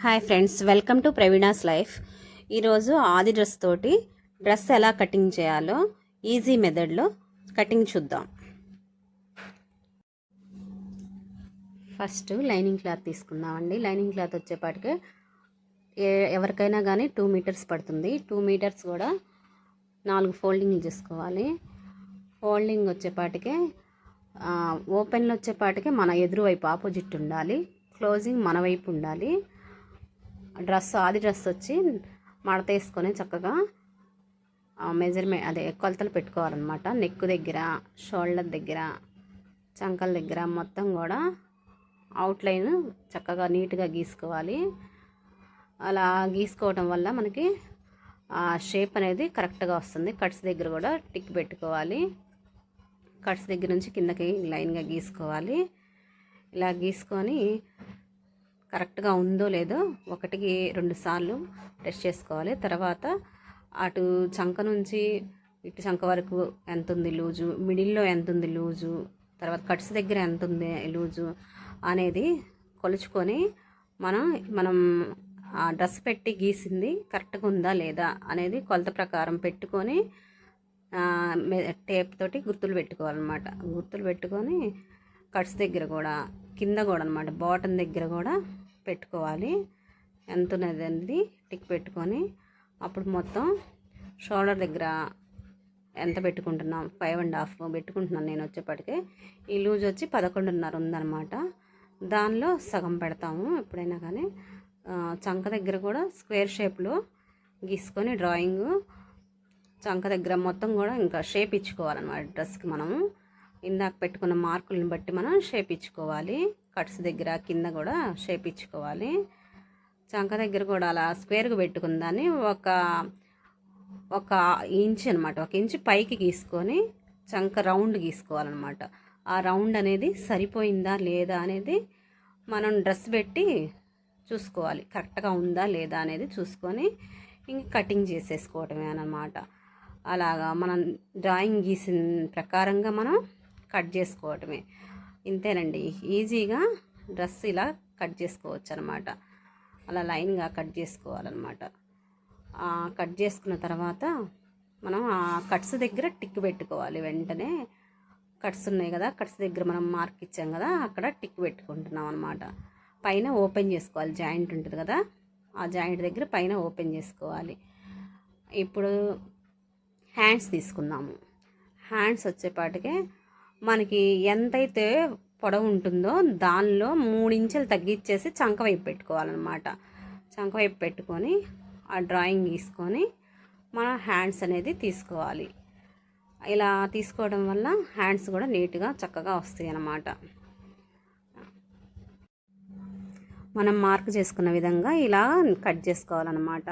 Hi friends, welcome to Praveena's life. ఈరోజు ఆది dress తోటి డ్రెస్ ఎలా కటింగ్ చేయాలో ఈజీ మెథడ్లో కటింగ్ చూద్దాం. ఫస్ట్ లైనింగ్ క్లాత్ తీసుకుందామండి. లైనింగ్ క్లాత్ వచ్చేపాటికి ఎవరికైనా కానీ 2 మీటర్స్ పడుతుంది. 2 మీటర్స్ కూడా 4 ఫోల్డింగ్లు చేసుకోవాలి. ఫోల్డింగ్ వచ్చేపాటికి ఓపెన్లో వచ్చేపాటికి మన ఎదురు వైపు ఆపోజిట్ ఉండాలి, క్లోజింగ్ మన వైపు ఉండాలి. ఆది డ్రెస్ వచ్చి మడత వేసుకొని చక్కగా మెజర్మెంట్ కొలతలు పెట్టుకోవాలన్నమాట. నెక్ దగ్గర, షోల్డర్ దగ్గర, చంకల దగ్గర మొత్తం కూడా అవుట్లైన్ చక్కగా నీట్గా గీసుకోవాలి. అలా గీసుకోవటం వల్ల మనకి షేప్ అనేది కరెక్ట్గా వస్తుంది. కట్స్ దగ్గర కూడా టిక్ పెట్టుకోవాలి. కట్స్ దగ్గర నుంచి కిందకి లైన్గా గీసుకోవాలి. ఇలా గీసుకొని కరెక్ట్గా ఉందో లేదో 1-2 సార్లు టెస్ట్ చేసుకోవాలి. తర్వాత అటు చంక నుంచి ఇటు చంక వరకు ఎంత ఉంది లూజు, మిడిల్లో ఎంత ఉంది లూజు, తర్వాత కట్స్ దగ్గర ఎంత ఉంది లూజు అనేది కొలుచుకొని మనం ఆ డ్రెస్ పెట్టి గీసింది కరెక్ట్గా ఉందా లేదా అనేది కొలత ప్రకారం పెట్టుకొని టేప్ తోటి గుర్తులు పెట్టుకోవాలన్నమాట. గుర్తులు పెట్టుకొని కట్స్ దగ్గర కూడా, కింద కూడా అనమాట, బాటమ్ దగ్గర కూడా పెట్టుకోవాలి. ఎంత ఉన్నది అనేది టిక్ పెట్టుకొని అప్పుడు మొత్తం షోల్డర్ దగ్గర ఎంత పెట్టుకుంటున్నాం, 5.5 పెట్టుకుంటున్నాను నేను. వచ్చేప్పటికే ఈ లూజ్ వచ్చి 11.5 ఉందన్నమాట. దానిలో సగం పెడతాము ఎప్పుడైనా కానీ. చంక దగ్గర కూడా స్క్వేర్ షేప్లో గీసుకొని డ్రాయింగ్ చంక దగ్గర మొత్తం కూడా ఇంకా షేప్ ఇచ్చుకోవాలన్నమాట. డ్రెస్కి మనము ఇందాక పెట్టుకున్న మార్కులను బట్టి మనం షేప్ ఇచ్చుకోవాలి. కట్స్ దగ్గర కింద కూడా షేప్ ఇచ్చుకోవాలి. చంక దగ్గర కూడా అలా స్క్వేర్గా పెట్టుకున్న దాన్ని ఒక ఇంచ్ అనమాట, 1 ఇంచ్ పైకి గీసుకొని చంక రౌండ్ గీసుకోవాలన్నమాట. ఆ రౌండ్ అనేది సరిపోయిందా లేదా అనేది మనం డ్రెస్ పెట్టి చూసుకోవాలి. కరెక్ట్గా ఉందా లేదా అనేది చూసుకొని ఇంక కటింగ్ చేసేసుకోవటమే అన్నమాట. అలాగా మనం డ్రాయింగ్ గీసిన ప్రకారంగా మనం కట్ చేసుకోవటమే. ఇంతేనండి, ఈజీగా డ్రెస్ ఇలా కట్ చేసుకోవచ్చు అనమాట. అలా లైన్గా కట్ చేసుకోవాలన్నమాట. కట్ చేసుకున్న తర్వాత మనం ఆ కట్స్ దగ్గర టిక్ పెట్టుకోవాలి. వెంటనే కట్స్ ఉన్నాయి కదా, కట్స్ దగ్గర మనం మార్క్ ఇచ్చాం కదా, అక్కడ టిక్ పెట్టుకుంటున్నాం అనమాట. పైన ఓపెన్ చేసుకోవాలి. జాయింట్ ఉంటుంది కదా, ఆ జాయింట్ దగ్గర పైన ఓపెన్ చేసుకోవాలి. ఇప్పుడు హ్యాండ్స్ తీసుకుందాము. హ్యాండ్స్ వచ్చేపాటికే మనకి ఎంతైతే పొడవు ఉంటుందో దానిలో 3 ఇంచులు తగ్గించేసి చంక వైపు పెట్టుకోవాలన్నమాట. చంక వైపు పెట్టుకొని ఆ డ్రాయింగ్ గీసుకొని మనం హ్యాండ్స్ అనేది తీసుకోవాలి. ఇలా తీసుకోవడం వల్ల హ్యాండ్స్ కూడా నీట్గా చక్కగా వస్తాయి అన్నమాట. మనం మార్క్ చేసుకున్న విధంగా ఇలా కట్ చేసుకోవాలన్నమాట.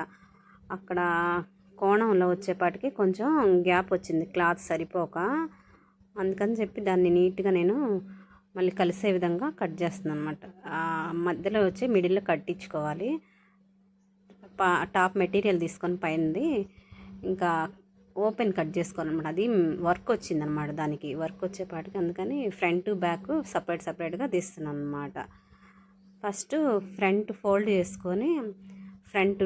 అక్కడ కోణంలో వచ్చేపాటికి కొంచెం గ్యాప్ వచ్చింది, క్లాత్ సరిపోక. అందుకని చెప్పి దాన్ని నీట్గా నేను మళ్ళీ కలిసే విధంగా కట్ చేస్తున్నాను అనమాట. మధ్యలో వచ్చి మిడిల్లో కట్టించుకోవాలి. టాప్ మెటీరియల్ తీసుకొని పైనది ఇంకా ఓపెన్ కట్ చేసుకోవాలన్నమాట. అది వర్క్ వచ్చిందనమాట, దానికి వర్క్ వచ్చేపాటికి. అందుకని ఫ్రంట్ బ్యాక్ సపరేట్గా తీస్తున్నాను అనమాట. ఫస్ట్ ఫ్రంట్ ఫోల్డ్ చేసుకొని ఫ్రంట్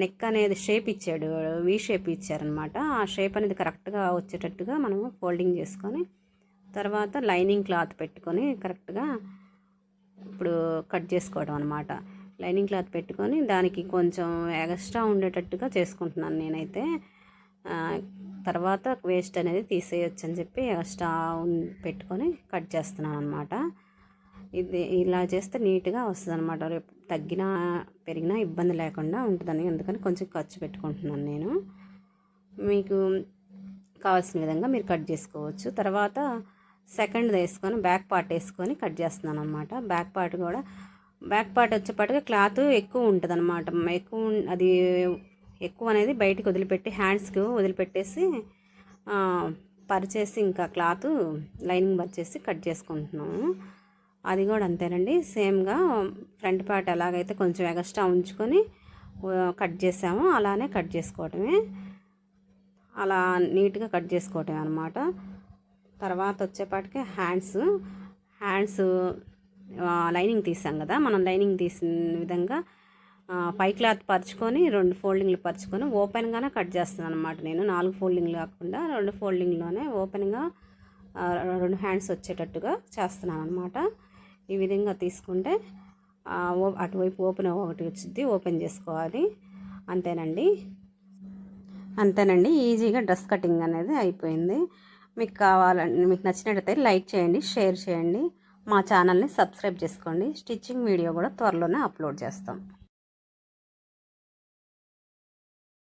నెక్ అనేది షేప్ ఇచ్చాడు, వీ షేప్ ఇచ్చారనమాట. ఆ షేప్ అనేది కరెక్ట్గా వచ్చేటట్టుగా మనము ఫోల్డింగ్ చేసుకొని తర్వాత లైనింగ్ క్లాత్ పెట్టుకొని కరెక్ట్గా ఇప్పుడు కట్ చేసుకోవడం అనమాట. లైనింగ్ క్లాత్ పెట్టుకొని దానికి కొంచెం ఎక్స్ట్రా ఉండేటట్టుగా చేసుకుంటున్నాను నేనైతే. తర్వాత వేస్ట్ అనేది తీసేయచ్చు అని చెప్పి ఎక్స్ట్రా పెట్టుకొని కట్ చేస్తున్నాను అనమాట. ఇది ఇలా చేస్తే నీట్గా వస్తుంది అనమాట. రేపు తగ్గినా పెరిగినా ఇబ్బంది లేకుండా ఉంటుందని అందుకని కొంచెం ఖర్చు పెట్టుకుంటున్నాను నేను. మీకు కావాల్సిన విధంగా మీరు కట్ చేసుకోవచ్చు. తర్వాత సెకండ్ వేసుకొని బ్యాక్ పార్ట్ వేసుకొని కట్ చేస్తున్నాను అనమాట. బ్యాక్ పార్ట్ వచ్చేపాటిగా క్లాత్ ఎక్కువ ఉంటుంది అనమాట. అది ఎక్కువ అనేది బయటికి వదిలిపెట్టి హ్యాండ్స్కి వదిలిపెట్టేసి పరిచేసి ఇంకా క్లాత్ లైనింగ్ పరిచేసి కట్ చేసుకుంటున్నాము. అది కూడా అంతేనండి, సేమ్గా ఫ్రంట్ పార్ట్ ఎలాగైతే కొంచెం ఎక్స్ట్రా ఉంచుకొని కట్ చేసామో అలానే కట్ చేసుకోవటమే. అలా నీట్గా కట్ చేసుకోవటమే అనమాట. తర్వాత వచ్చేపాటికి హ్యాండ్స్ లైనింగ్ తీసాం కదా, మనం లైనింగ్ తీసిన విధంగా పై క్లాత్ పరుచుకొని 2 ఫోల్డింగ్లు పరుచుకొని ఓపెన్గానే కట్ చేస్తున్నాను అనమాట. నేను 4 ఫోల్డింగ్లు కాకుండా 2 ఫోల్డింగ్లోనే ఓపెన్గా 2 హ్యాండ్స్ వచ్చేటట్టుగా చేస్తున్నాను అనమాట. ఈ విధంగా తీసుకుంటే అటువైపు ఓపెన్ ఒకటి వచ్చింది, ఓపెన్ చేసుకోవాలి. అంతేనండి. ఈజీగా డ్రెస్ కటింగ్ అనేది అయిపోయింది. మీకు నచ్చినట్లయితే లైక్ చేయండి, షేర్ చేయండి, మా ఛానల్ని సబ్స్క్రైబ్ చేసుకోండి. స్టిచ్చింగ్ వీడియో కూడా త్వరలోనే అప్లోడ్ చేస్తాం.